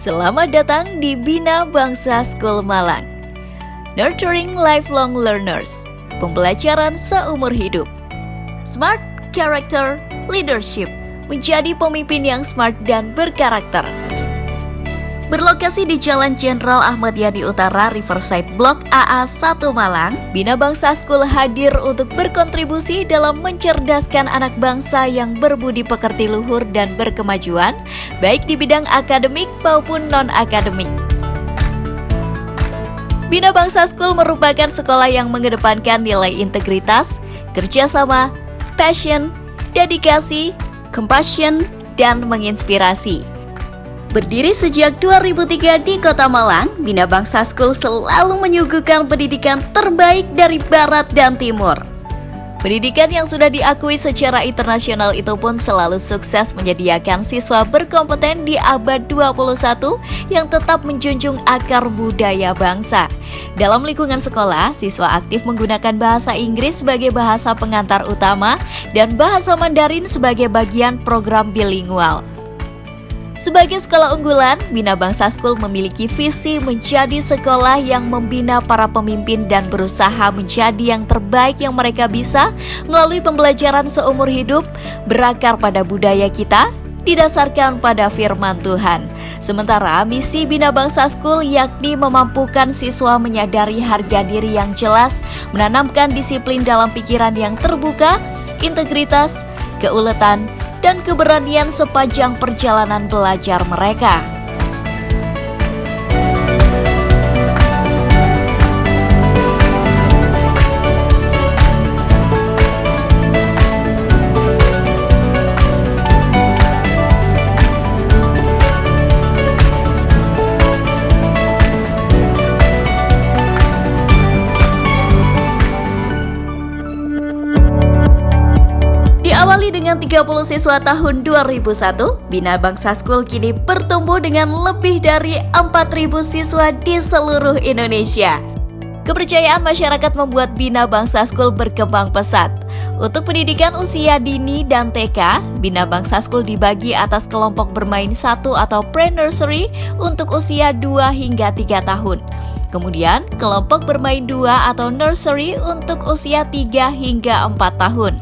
Selamat datang di Bina Bangsa School Malang. Nurturing Lifelong Learners, pembelajaran seumur hidup. Smart Character Leadership, menjadi pemimpin yang smart dan berkarakter. Berlokasi di Jalan Jenderal Ahmad Yani Utara, Riverside Blok AA 1 Malang, Bina Bangsa School hadir untuk berkontribusi dalam mencerdaskan anak bangsa yang berbudi pekerti luhur dan berkemajuan, baik di bidang akademik maupun non-akademik. Bina Bangsa School merupakan sekolah yang mengedepankan nilai integritas, kerjasama, passion, dedikasi, compassion, dan menginspirasi. Berdiri sejak 2003 di Kota Malang, Bina Bangsa School selalu menyuguhkan pendidikan terbaik dari Barat dan Timur. Pendidikan yang sudah diakui secara internasional itu pun selalu sukses menyediakan siswa berkompeten di abad 21 yang tetap menjunjung akar budaya bangsa. Dalam lingkungan sekolah, siswa aktif menggunakan bahasa Inggris sebagai bahasa pengantar utama dan bahasa Mandarin sebagai bagian program bilingual. Sebagai sekolah unggulan, Bina Bangsa School memiliki visi menjadi sekolah yang membina para pemimpin dan berusaha menjadi yang terbaik yang mereka bisa melalui pembelajaran seumur hidup, berakar pada budaya kita, didasarkan pada firman Tuhan. Sementara misi Bina Bangsa School yakni memampukan siswa menyadari harga diri yang jelas, menanamkan disiplin dalam pikiran yang terbuka, integritas, keuletan, dan keberanian sepanjang perjalanan belajar mereka. Diawali dengan 30 siswa tahun 2001, Bina Bangsa School kini bertumbuh dengan lebih dari 4.000 siswa di seluruh Indonesia. Kepercayaan masyarakat membuat Bina Bangsa School berkembang pesat. Untuk pendidikan usia dini dan TK, Bina Bangsa School dibagi atas kelompok bermain 1 atau pre-nursery untuk usia 2 hingga 3 tahun. Kemudian, kelompok bermain 2 atau nursery untuk usia 3 hingga 4 tahun.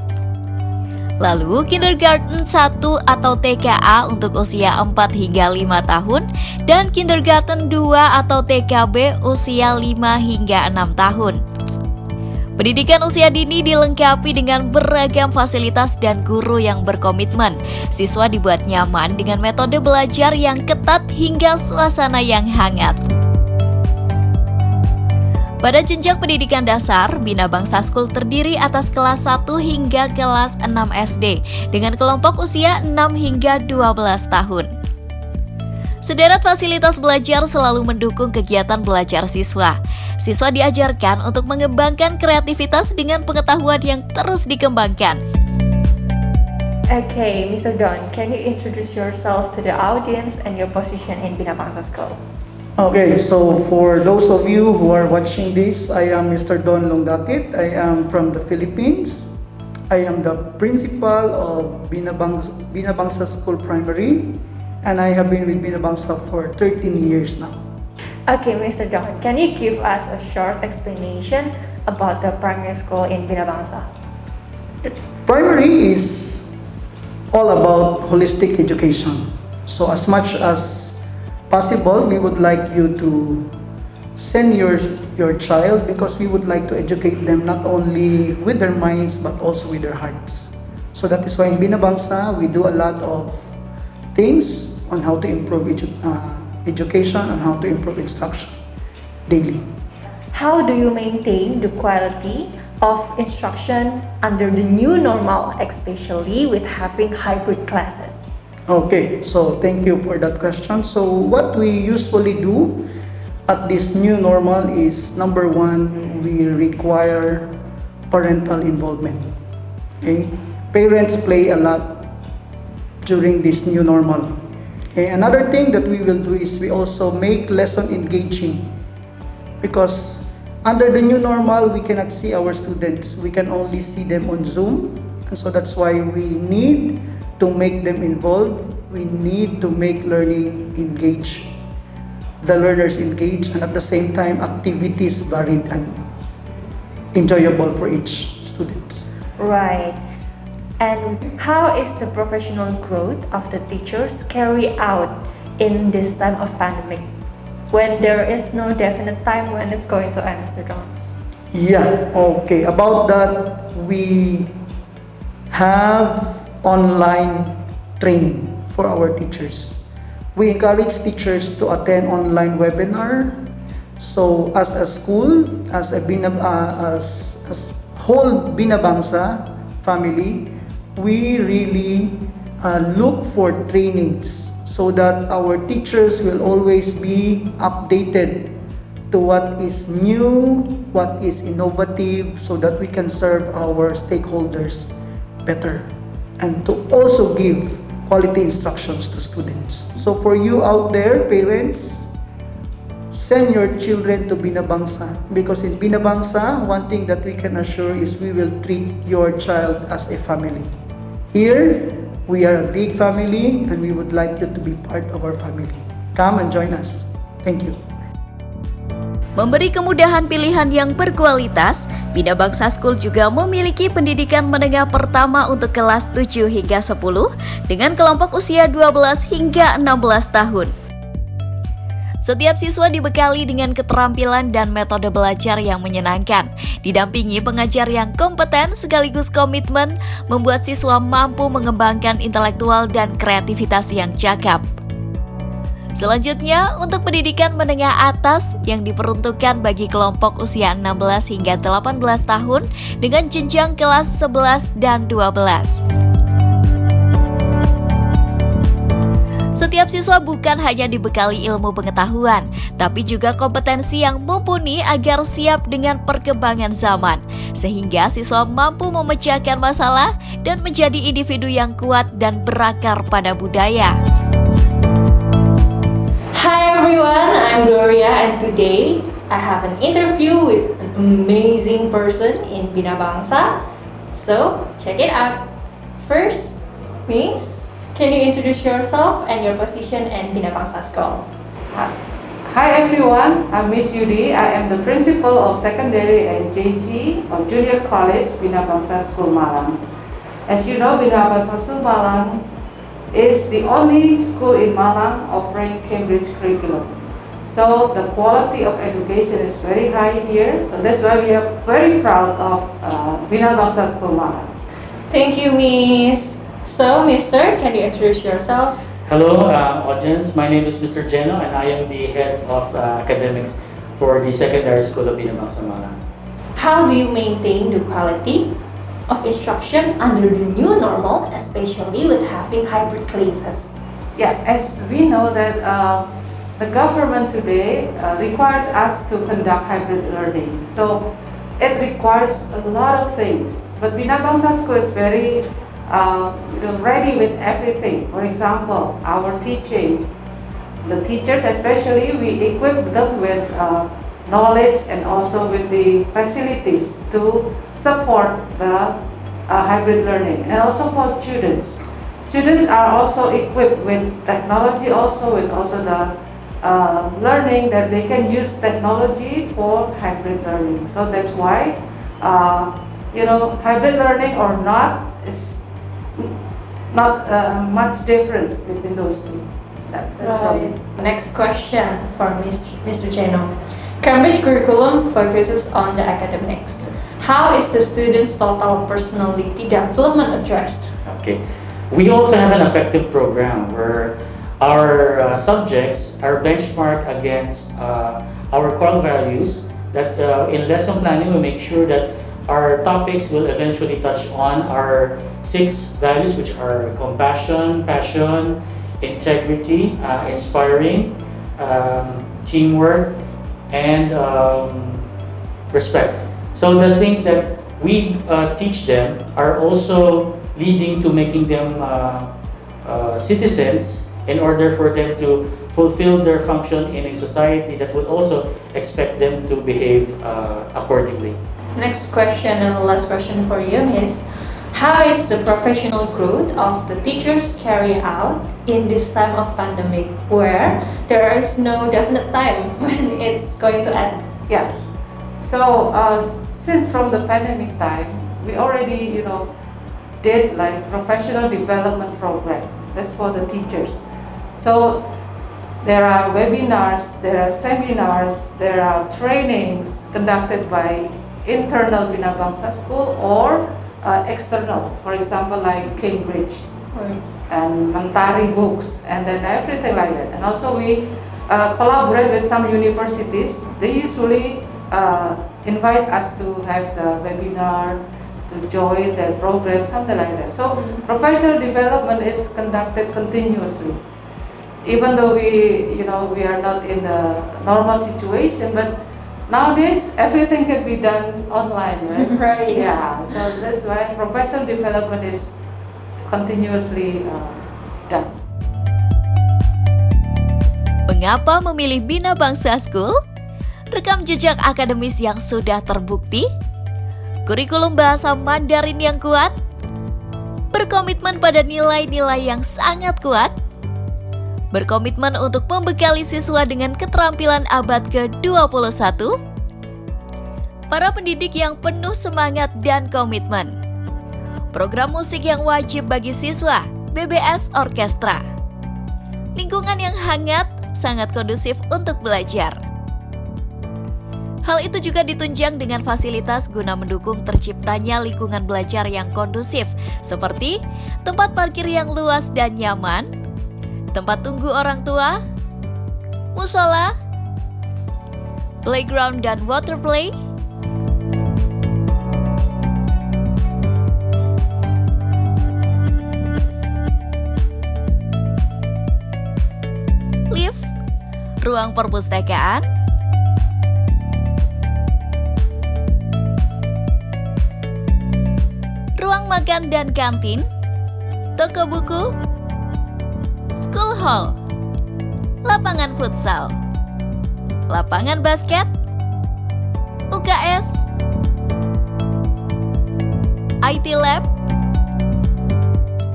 Lalu kindergarten 1 atau TKA untuk usia 4 hingga 5 tahun dan kindergarten 2 atau TKB usia 5 hingga 6 tahun. Pendidikan usia dini dilengkapi dengan beragam fasilitas dan guru yang berkomitmen. Siswa dibuat nyaman dengan metode belajar yang ketat hingga suasana yang hangat. Pada jenjang pendidikan dasar, Bina Bangsa School terdiri atas kelas 1 hingga kelas 6 SD dengan kelompok usia 6 hingga 12 tahun. Sederet fasilitas belajar selalu mendukung kegiatan belajar siswa. Siswa diajarkan untuk mengembangkan kreativitas dengan pengetahuan yang terus dikembangkan. Okay, Mr. Don, can you introduce yourself to the audience and your position in Bina Bangsa School? Okay, so for those of you who are watching this, I am Mr. Don Longdakit. I am from the Philippines. I am the principal of Bina Bangsa School Primary, and I have been with Bina Bangsa for 13 years now. Okay, Mr. Don, can you give us a short explanation about the primary school in Bina Bangsa? Primary is all about holistic education. So as much as possible, we would like you to send your child because we would like to educate them not only with their minds but also with their hearts. So that is why in Bina Bangsa we do a lot of things on how to improve education and how to improve instruction daily. How do you maintain the quality of instruction under the new normal, especially with having hybrid classes? Okay, so thank you for that question. So what we usually do at this new normal is, number one, we require parental involvement. Okay, parents play a lot during this new normal. Okay, another thing that we will do is we also make lesson engaging, because under the new normal we cannot see our students, we can only see them on Zoom, and so that's why we need to make them involved. We need to make learning engage. the learners engage, and at the same time, activities varied and enjoyable for each student. Right. And how is the professional growth of the teachers carried out in this time of pandemic, when there is no definite time when it's going to end, Mr. John? Yeah, okay. About that, we have online training for our teachers. We encourage teachers to attend online webinar. So as a school, as whole Binabangsa family, we really look for trainings so that our teachers will always be updated to what is new, what is innovative, so that we can serve our stakeholders better and to also give quality instructions to students. So for you out there, parents, send your children to Binabangsa, because in Binabangsa, one thing that we can assure is we will treat your child as a family. Here, we are a big family and we would like you to be part of our family. Come and join us. Thank you. Memberi kemudahan pilihan yang berkualitas, Binabangsa School juga memiliki pendidikan menengah pertama untuk kelas 7 hingga 10 dengan kelompok usia 12 hingga 16 tahun. Setiap siswa dibekali dengan keterampilan dan metode belajar yang menyenangkan, didampingi pengajar yang kompeten sekaligus komitmen membuat siswa mampu mengembangkan intelektual dan kreativitas yang cakap. Selanjutnya, untuk pendidikan menengah atas yang diperuntukkan bagi kelompok usia 16 hingga 18 tahun dengan jenjang kelas 11 dan 12. Setiap siswa bukan hanya dibekali ilmu pengetahuan, tapi juga kompetensi yang mumpuni agar siap dengan perkembangan zaman, sehingga siswa mampu memecahkan masalah dan menjadi individu yang kuat dan berakar pada budaya. Hi everyone, I'm Gloria and today I have an interview with an amazing person in Binabangsa. So, check it out. First, Miss, can you introduce yourself and your position in Binabangsa School? Hi everyone, I'm Miss Yudi. I am the principal of Secondary and JC of Junior College Binabangsa School Malang. As you know, Binabangsa School Malang is the only school in Malang offering Cambridge curriculum. So the quality of education is very high here. So that's why we are very proud of Binabangsa School Malang. Thank you, Miss. So, Mr., can you introduce yourself? Hello, audience. My name is Mr. Geno, and I am the head of academics for the secondary school of Binabangsa Malang. How do you maintain the quality of instruction under the new normal, especially with having hybrid classes? Yeah, as we know that the government today requires us to conduct hybrid learning. So it requires a lot of things. But Binabangsa School is very ready with everything. For example, our teaching. The teachers especially, we equip them with knowledge and also with the facilities to support the hybrid learning. And also for students. Students are also equipped with technology also, with also the learning that they can use technology for hybrid learning. So that's why, hybrid learning or not is not much difference between those two. That's Right. right. Next question for Mr. Geno. Cambridge curriculum focuses on the academics. How is the students' total personality development addressed? Okay. We also have an effective program where our subjects are benchmarked against our core values. That in lesson planning, we make sure that our topics will eventually touch on our 6 values, which are compassion, passion, integrity, inspiring, teamwork, and respect. So the things that we teach them are also leading to making them citizens in order for them to fulfill their function in a society that would also expect them to behave accordingly. Next question and last question for you is, how is the professional growth of the teachers carried out in this time of pandemic where there is no definite time when it's going to end? Yes. So since from the pandemic time, we already did like professional development program. That's for the teachers. So there are webinars, there are seminars, there are trainings conducted by internal Bina Bangsa School or external, for example like Cambridge and Mentari books and then everything like that. And also we collaborate with some universities. They usually invite us to have the webinar, to join their program, something like that. So professional development is conducted continuously. Even though we are not in the normal situation, but nowadays everything can be done online, right? Right. Yeah. So that's why professional development is continuously done. Mengapa memilih Bina Bangsa School? Rekam jejak akademis yang sudah terbukti, kurikulum bahasa Mandarin yang kuat, berkomitmen pada nilai-nilai yang sangat kuat, berkomitmen untuk membekali siswa dengan keterampilan abad ke-21, para pendidik yang penuh semangat dan komitmen, program musik yang wajib bagi siswa, BBS Orkestra, lingkungan yang hangat, sangat kondusif untuk belajar. Hal itu juga ditunjang dengan fasilitas guna mendukung terciptanya lingkungan belajar yang kondusif, seperti tempat parkir yang luas dan nyaman, tempat tunggu orang tua, musola, playground dan water play, lift, ruang perpustakaan, ruang makan dan kantin, toko buku, school hall, lapangan futsal, lapangan basket, UKS, IT lab,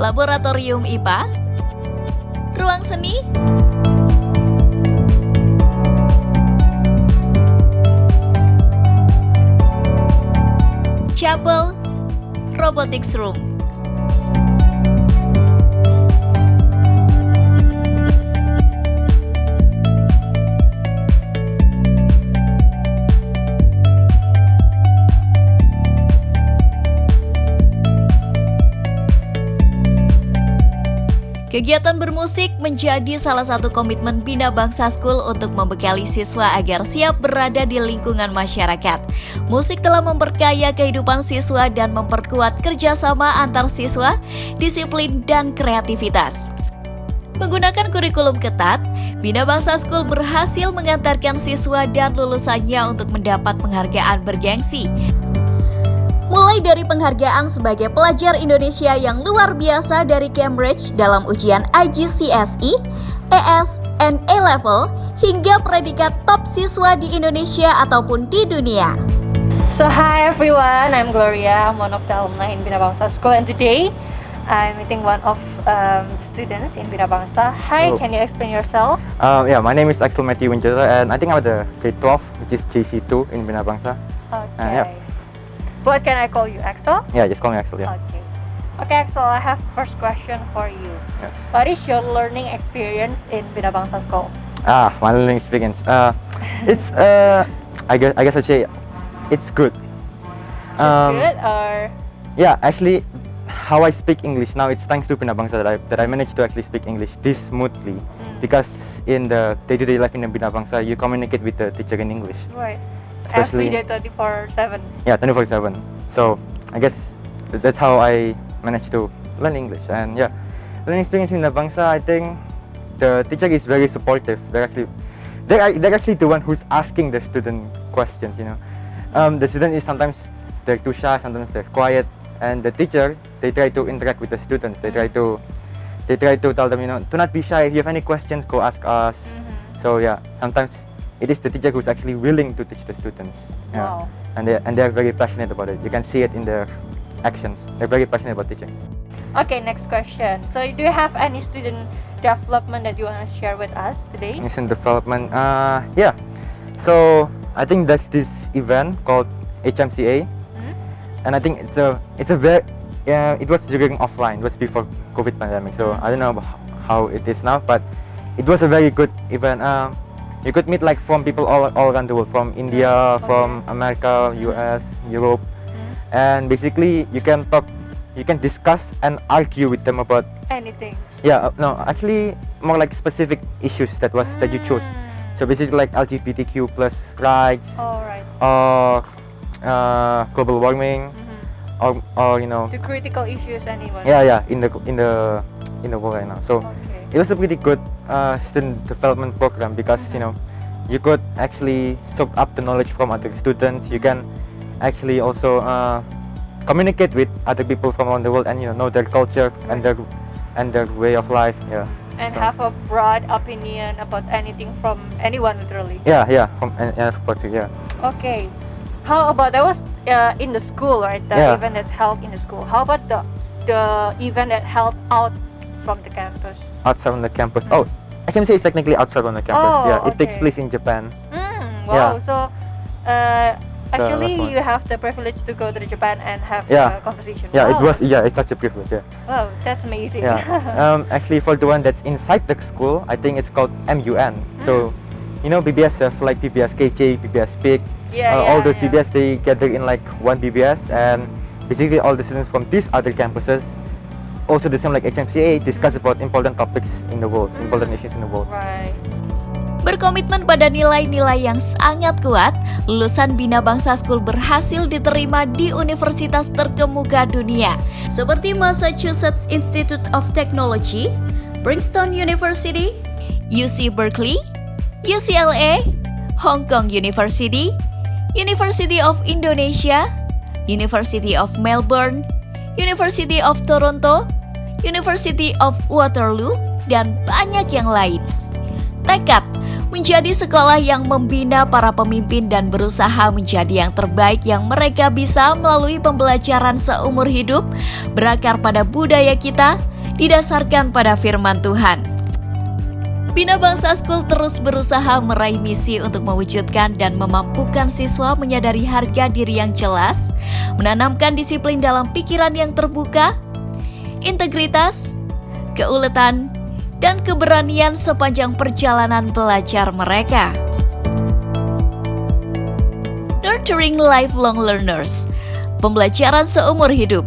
laboratorium IPA, ruang seni, chapel, robotics room. Kegiatan bermusik menjadi salah satu komitmen Bina Bangsa School untuk membekali siswa agar siap berada di lingkungan masyarakat. Musik telah memperkaya kehidupan siswa dan memperkuat kerjasama antar siswa, disiplin, dan kreativitas. Menggunakan kurikulum ketat, Bina Bangsa School berhasil mengantarkan siswa dan lulusannya untuk mendapat penghargaan bergengsi. Mulai dari penghargaan sebagai pelajar Indonesia yang luar biasa dari Cambridge dalam ujian IGCSE, ES, and A-Level, hingga predikat top siswa di Indonesia ataupun di dunia. So hi everyone, I'm Gloria. I'm one of the alumni in Bina Bangsa School, and today I'm meeting one of the students in Bina Bangsa. Hi, Hello. can you explain yourself? Yeah, my name is Axel Matthew Winchester, and I think I'm at the grade 12, which is JC2 in Bina Bangsa. Okay. yeah. What can I call you, Axel? Yeah, just call me Axel. Yeah. Okay. Okay, Axel, I have first question for you. Yeah. What is your learning experience in Bina Bangsa School? My learning experience. It's I guess I'd say it's good. Just good or? Yeah, actually, how I speak English now, it's thanks to Bina Bangsa that I managed to actually speak English this smoothly. Because in the day-to-day life in the Bina Bangsa, you communicate with the teacher in English. Right. Especially- Every day 24/7. Yeah, 24/7. So I guess that's how I managed to learn English. And yeah, learning experience in Bina Bangsa, I think the teacher is very supportive. They're actually the one who's asking the student questions. The student is sometimes they're too shy, sometimes they're quiet, and the teacher, they try to interact with the students. They try to tell them, to not be shy. If you have any questions, go ask us. So yeah, sometimes it is the teacher who's actually willing to teach the students. Yeah. Wow. And they're very passionate about it. You can see it in their actions. They're very passionate about teaching. Okay, next question. So, do you have any student development that you want to share with us today? Mission development. Yeah. So I think there's this event called HMCA, and I think it's a very it was during offline. It was before COVID pandemic. So I don't know how it is now, but it was a very good event. You could meet like from people all around the world, from India, from America, US, Europe, and basically you can talk, you can discuss and argue with them about Anything. no, actually more like specific issues that you chose. So basically like LGBTQ plus rights, All right. or global warming, or you know, The critical issues, anyone? in the world right now. So Okay. it was a pretty good student development program because you know you could actually soak up the knowledge from other students. You can actually also communicate with other people from around the world and you know their culture and their way of life. And So- have a broad opinion about anything from anyone, literally. From and of course, Okay. How about that was in the school, right? The Yeah. event that held in the school. How about the event that held out from the campus? outside on the campus. Oh, HMC is technically outside on the campus. Oh, It takes okay. place in Japan. Wow. Yeah. So actually, last one. you have the privilege to go to Japan and have Yeah. a conversation. Yeah, Wow. it's such a privilege. Wow, that's amazing. Actually, for the one that's inside the school, I think it's called MUN. So, you know, BBS have like PBS KJ, PBS PIC, all those PBS they gather in like one PBS, and basically all the students from these other campuses, also the same like HMCA, discuss about important topics in the world, important issues in the world. Right. Berkomitmen pada nilai-nilai yang sangat kuat, lulusan Bina Bangsa School berhasil diterima di universitas terkemuka dunia seperti Massachusetts Institute of Technology, Princeton University, UC Berkeley, UCLA, Hong Kong University, University of Indonesia, University of Melbourne, University of Toronto, University of Waterloo, dan banyak yang lain. Tekad menjadi sekolah yang membina para pemimpin dan berusaha menjadi yang terbaik yang mereka bisa melalui pembelajaran seumur hidup, berakar pada budaya kita, didasarkan pada firman Tuhan. Bina Bangsa School terus berusaha meraih misi untuk mewujudkan dan memampukan siswa menyadari harga diri yang jelas, menanamkan disiplin dalam pikiran yang terbuka, integritas, keuletan, dan keberanian sepanjang perjalanan belajar mereka. Nurturing lifelong learners, pembelajaran seumur hidup,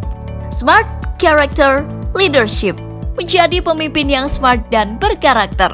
smart character leadership, menjadi pemimpin yang smart dan berkarakter.